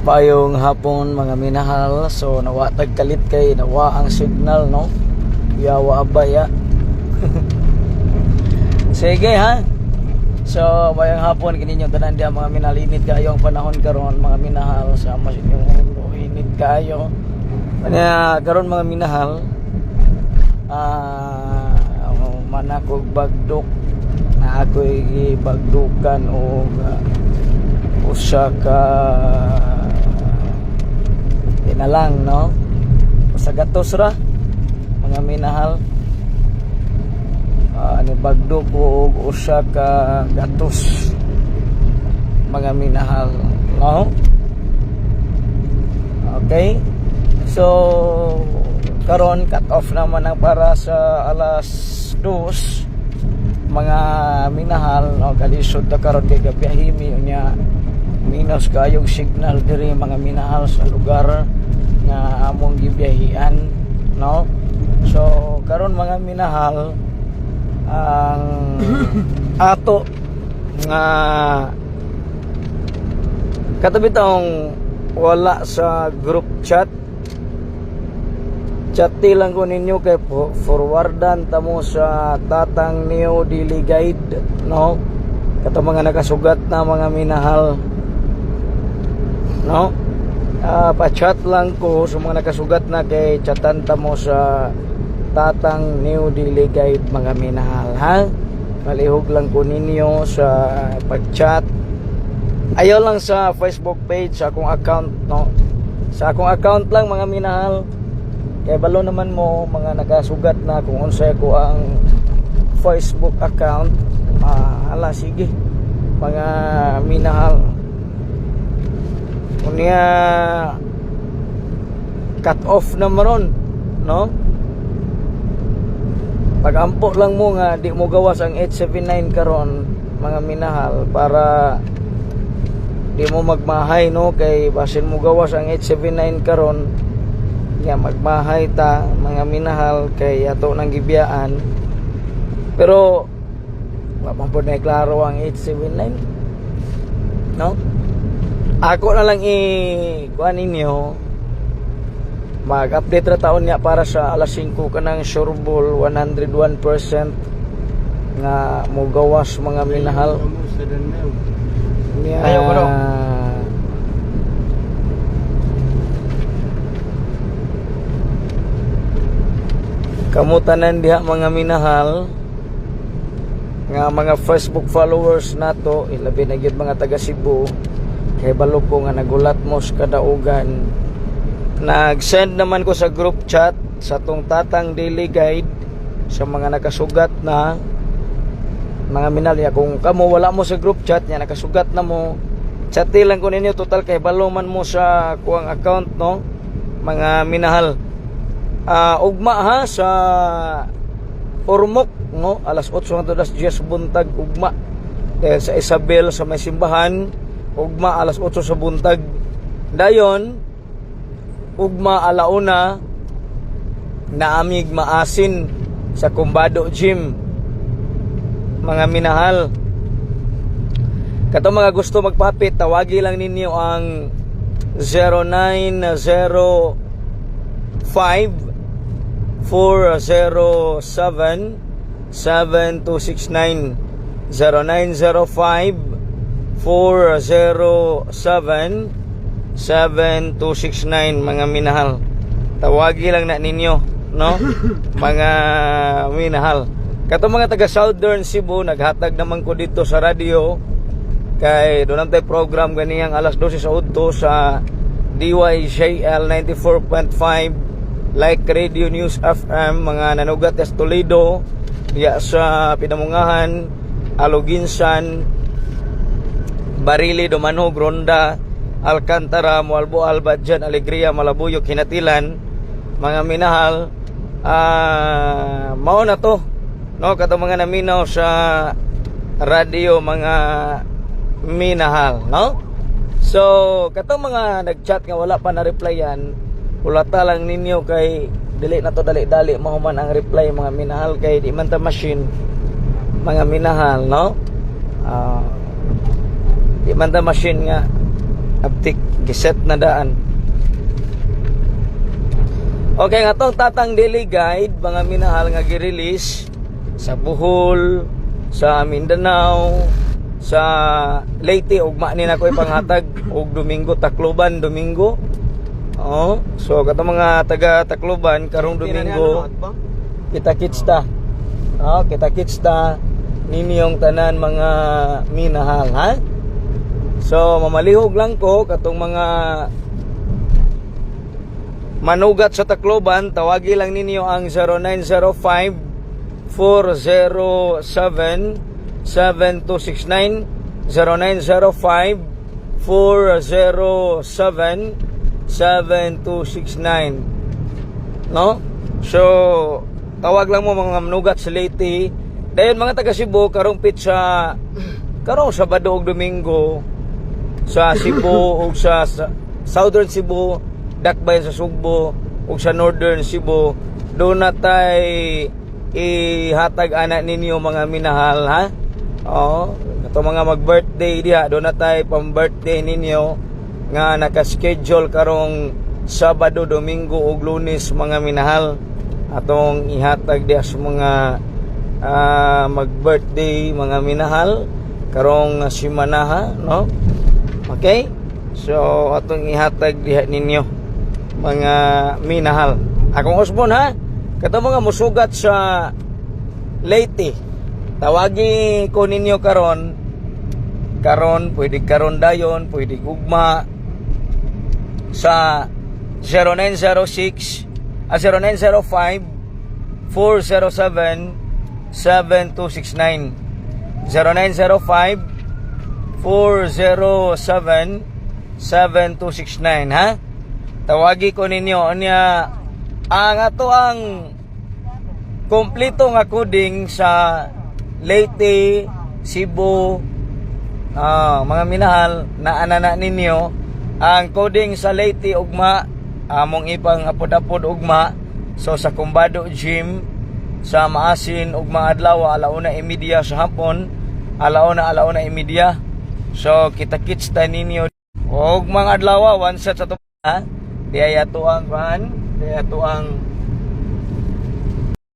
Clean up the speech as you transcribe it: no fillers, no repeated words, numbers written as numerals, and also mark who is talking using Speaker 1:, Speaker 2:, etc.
Speaker 1: Payong hapon mga minahal. So nawatag kalit kay nawa ang signal, no? Yawa abaya. Sige ha. So bayang hapon kininyo tanan dia mga minalinit kayo ang panahon karon mga minahal sa mas yung init kayo. Kanya karon mga minahal manakog bagdok na ako'y bagdukan o usa ka lang, no? Sa gatos ra mga minahal. Ani bagdo ko og usa ka gatos mga minahal, no? Okay? So karon cut off naman ang para sa alas 2 mga minahal, no? Kalisod ta karon kay gabiyahimi unya minus kayong signal diri mga minahal sa lugar nga among gibiyahian, no? So karon mga minahal ang ato nga katabi taong wala sa group chat lang ko ninyo kay forwardan tamo sa Tatang Neo Daily Guide, no? Kato mga nakasugat na mga minahal, no? Pa-chat lang ko sa mga nakasugat na kay chatan tamo sa Tatang Neo Daily Guide mga minahal, ha? Malihog lang ko ninyo sa pag-chat. Ayaw lang sa Facebook page sa akong account, no? Sa akong account lang mga minahal. Kaya balo naman mo mga nakasugat na kung unsay ko ang Facebook account. Hala sige mga minahal. Unya cut off na maron, no? Pagampo lang mo nga di mo gawas ang 879 karon mga minahal para di mo magmahay, no? Kay basin mo gawas ang 879 karon nga magmahay ta mga minahal kay ato nang gibiyaan. Pero wa pa pud na klaro ang 879, no? Ako na lang kuan ninyo mag-update ra taon niya para sa alas 5 kanang sureball 101% nga mo gawas mga minahal. Ayaw ko daw. Kamutanan diha mga minahal nga mga Facebook followers nato, ilabi na gyud mga taga Cebu. Kay balo ko nga nagulat mo sa kadaugan. Nag-send naman ko sa group chat sa tong Tatang Daily Guide sa mga nakasugat na mga minalya. Kung kamo wala mo sa group chat nya nakasugat na mo, chati lang ko ninyo total kay balo man mo sa kuang account, no? Mga minahal. Ugma ha sa Ormoc, no? Alas 8 hangtod alas 10 buntag ugma. Dahil sa Isabel sa may simbahan, ugma alas 8 sa buntag. Dayon ugma alauna naamig maasin sa Kumbado Gym mga minahal. Kato mga gusto magpapit, tawagi lang ninyo ang 0905 407 7269 0905 407 7269 mga minahal. Tawagi lang na ninyo, no? Mga minahal. Kato mga taga Southern Cebu, naghatag naman ko dito sa radio kay doon tayo program ganiyang alas 12 sa udto sa DYJL 94.5 Like Radio News FM mga nanugat sa Toledo, diya sa Pinamungahan, Aluginsan, Barili, Dumanog, Ronda, Alcantara, Mualbo, Albadjan, Alegria, Malabuyok, Hinatilan mga minahal. Mao na to, no? Kato mga naminaw sa radio mga minahal, no? So kato mga nagchat nga wala pa na replyan, ulata lang ninyo kay dili na to dali-dali mahuman ang reply mga minahal kay di man ta machine mga minahal, no? Di man ta machine nga Aptik giset na daan. Okay, nga tong Tatang Daily Guide, mga minahal nga gi-release sa Bohol, sa Mindanao, sa Leyte, ugma ni na ko ipanghatag og Domingo, Tacloban, Domingo. Oh, so katong mga taga Tacloban karong Domingo, kita-kits ta. Oh, kita-kits ta ninyong tanan mga minahal, ha? So mamalihog lang ko katong mga manugat sa Tacloban, tawagi lang ninyo ang 0905-407-7269, 0905-407-7269. No? So, tawag lang mo mga manugat sa Leyte. Dahil mga taga Cebu, karong pitsa, karong Sabado o Domingo, sa Cebu o sa Southern Cebu, dakbayan sa Sugbo ug sa Northern Cebu, doon na tay ihatag anak ninyo mga minahal, ha? Oo, ito mga mag-birthday diha, doon na tay pang-birthday ninyo nga naka-schedule karong Sabado, Domingo ug Lunes, mga minahal, atong ihatag diha sa mga mag-birthday mga minahal karong simana, no? Okay? So atong ihatag diha ninyo mga minahal. Akong Osbon, ha? Kato mga musugat sa Leyte, tawagi ko ninyo karon, pwede karon dayon, pwede ugma sa 0906 0905 407 7269, 0905 407 7269, ha? Tawagi ko ninyo niya ang ato ang kompleto nga coding sa Leyte, Cebu, mga minahal na anana ninyo. Ang coding sa Leyte ugma, among ipang apod-apod ugma. So sa Kumbado Gym, sa Maasin ugma adlaw 1:30 sa hapon, 1:30. So kita-kits ta ninyo og mga adlaw one set sa to, ha? Diya to ang